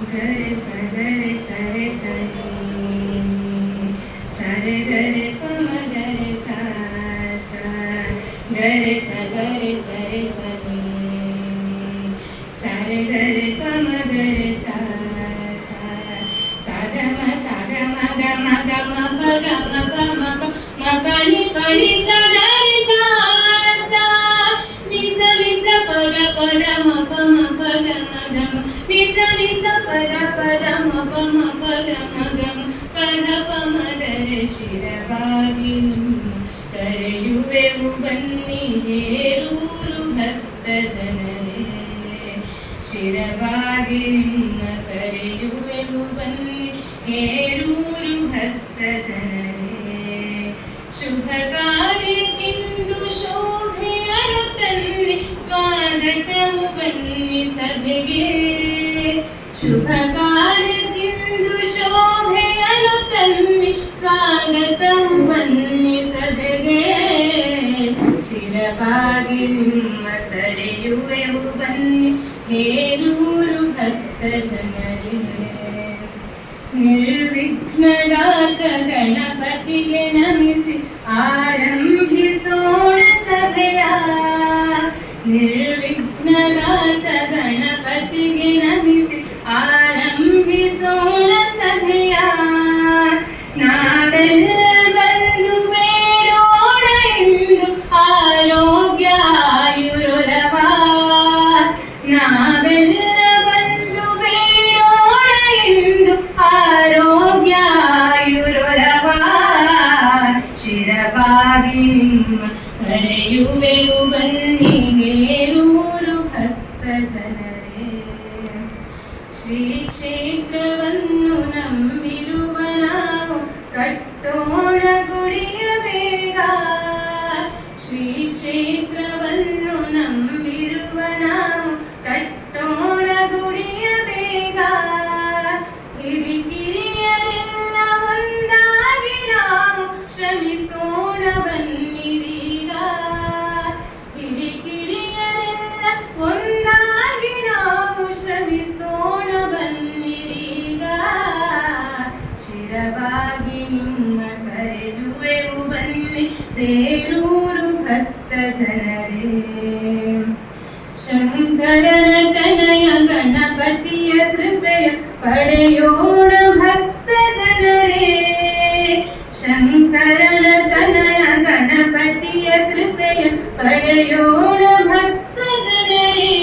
गरे सगरे सरे सनी सरे गरे पम गरे सा सा गरे सगरे सरे सनी सरे गरे पम गरे सा सा सा ग म ग म ग म प ग म प म प नि प नि सा गरे सा सा नि स प ग प ग म प ग म ग म नि स प ग प ग म प ग म ग म प ಗ ಪ ಮ ಗರೆ ಶಿರವಾಗಿ ನಿಮ್ಮ ಕರೆಯುವೆವು ಬನ್ನಿ ಹೇರೂರು ಭಕ್ತ ಜನರೇ ಶಿರವಾಗಿ ನಿಮ್ಮ ಕರೆಯುವೆವು ಬನ್ನಿ ಹೇರೂರು ಭಕ್ತ ಜನರೇ ಶುಭ ಕಾರ್ಯಕ್ಕಿಂದು ಶೋಭೆಯನ್ನು ತನ್ನಿ ಸ್ವಾಗತವು ಬನ್ನಿ ಸಭೆಗೆ ಶುಭ ಕಾರ್ಯಕ್ಕಿಂದು ಶೋಭೆಯನ್ನು ತನ್ನಿ ಸ್ವಾಗತವು ಬನ್ನಿ ಸಭೆಗೆ ಶಿರವಾಗಿ ನಿಮ್ಮ ಕರೆಯುವೆವು ಬನ್ನಿ ಹೇರೂರು ಭಕ್ತ ಜನರೇ ನಿರ್ವಿಘ್ನದಾತ ಗಣಪತಿಗೆ ನಮಿಸಿ ಆರಂಭಿಸೋಣ ಸಭೆಯ ನಿರ್ವಿಘ್ನದಾತ ಗಣಪತಿಗೆ ನಮಿಸಿ ಆರಂಭಿಸೋಣ ಸಭೆಯ ನಾವೆಲ್ಲ ಬಂದು ಬೇಡೋಣ ಎಂದು ಆರೋಗ್ಯ ಆಯುರೊಲವ ನಾವೆಲ್ಲ ಬಂದು ಬೇಡೋಣ ಎಂದು ಆರೋಗ್ಯ ಆಯುರೊಲವ ಶಿರವಾಗಿ ನಿಮ್ಮ ಕರೆಯುವೆವು ಬನ್ನಿ ಹೇರೂರು ಭಕ್ತ ಜನರೇ ಶ್ರೀ ಕ್ಷೇತ್ರವನ್ನು ನಂಬಿರುವ ನಾವು ಕಟ್ಟೋಣ ಗುಡಿಯ ಬೇಗ ಶ್ರೀ ಕ್ಷೇತ್ರವನ್ನು ನಂಬಿರುವ ನಾವು ಕಟ್ಟೋಣ ಗುಡಿಯ ಬೇಗ ಹಿರಿಕಿರಿಯರೆಲ್ಲ ಒಂದಾಗಿ ನಾವು ಶ್ರಮಿಸೋಣ ಬನ್ನಿರೀಗ ಹಿರಿಕಿರಿಯರೆಲ್ಲ ಒಂದಾಗಿ ನಾವು ಶ್ರಮಿಸೋಣ ಬನ್ನಿರೀಗ ಶಿರವಾಗಿ ನಿಮ್ಮ ಕರೆಯುವೆವು ಬನ್ನಿ ಹೇರೂರು ಭಕ್ತ ಜನರೇ ಶಂಕರನ ತನಯ ಗಣಪತಿಯ ಕೃಪೆಯ ಪಡೆಯೋಣ ಭಕ್ತ ಜನರೇ ಶಂಕರನ ತನಯ ಗಣಪತಿಯ ಕೃಪೆಯ ಪಡೆಯೋಣ ಭಕ್ತ ಜನರೇ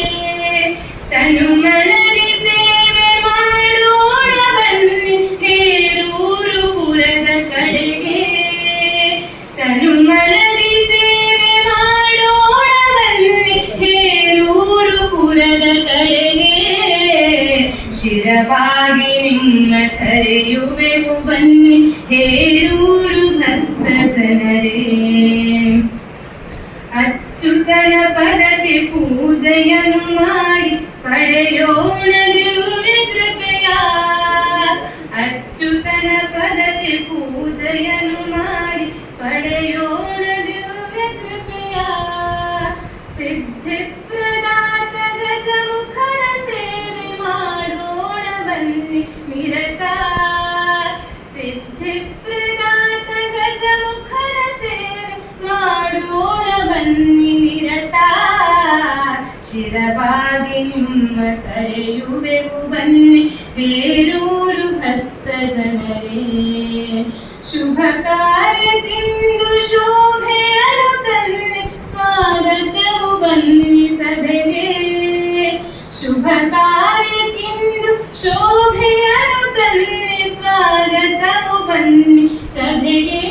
ತನು ಮನದಿ ಸೇವೆ ಮಾಡೋಣ ಬನ್ನಿ ಹೇರೂರು ಪುರದ ಕಡೆಗೆ ತನು ಮನದಿ ಸೇವೆ ಮಾಡೋಣ ಬನ್ನಿ ಹೇರೂರು ಪುರದ ಕಡೆಗೆ ಶಿರವಾಗಿ ನಿಮ್ಮ ಕರೆಯುವೆವು ಬನ್ನಿ ಹೇರೂರು ಭಕ್ತ ಜನರೇ ಅಚ್ಯುತನ ಪದಕ್ಕೆ ಪೂಜೆಯನ್ನು ಮಾಡಿ ಪಡೆಯೋಣ ದಿವ್ಯ ಕೃಪೆಯ ಅಚ್ಯುತನ ಪದಕ್ಕೆ ಪೂಜೆಯನ್ನು ಮಾಡಿ ಪಡೆಯೋಣ ದಿವ್ಯ ಕೃಪೆಯ ಸಿದ್ಧಿ ಪ್ರದಾತ ಗಜಮುಖನ ಸೇವೆ ಮಾಡೋಣ ಬನ್ನಿ ನಿರತ ಸಿದ್ಧಿ ಪ್ರದಾತ ಗಜಮುಖನ ಸೇವೆ ಮಾಡೋಣ ಬನ್ನಿ ನಿರತ ಶಿರವಾಗಿ ನಿಮ್ಮ ಕರೆಯುವೆವು ಬನ್ನಿ ಹೇರೂರು ಭಕ್ತ ಜನರೇ ಶುಭ ಕಾರ್ಯಕ್ಕಿಂದು ಶೋಭೆಯನ್ನು ತನ್ನಿ ಸ್ವಾಗತವು ಬನ್ನಿ ಸಭೆಗೆ ಶುಭ ಕಾರ್ಯಕ್ಕಿಂದು ಶೋಭೆಯನ್ನು ತನ್ನಿ ಸ್ವಾಗತವು ಬನ್ನಿ ಸಭೆಗೆ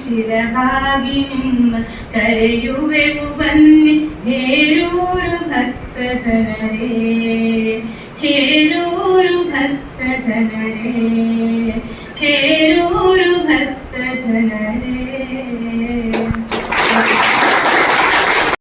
ಶಿರವಾಗಿ ನಿಮ್ಮ ಕರೆಯುವೆವು ಬನ್ನಿ ಹೇರೂರು ಭಕ್ತ ಜನರೇ ಹೇರೂರು ಭಕ್ತ ಜನರೇ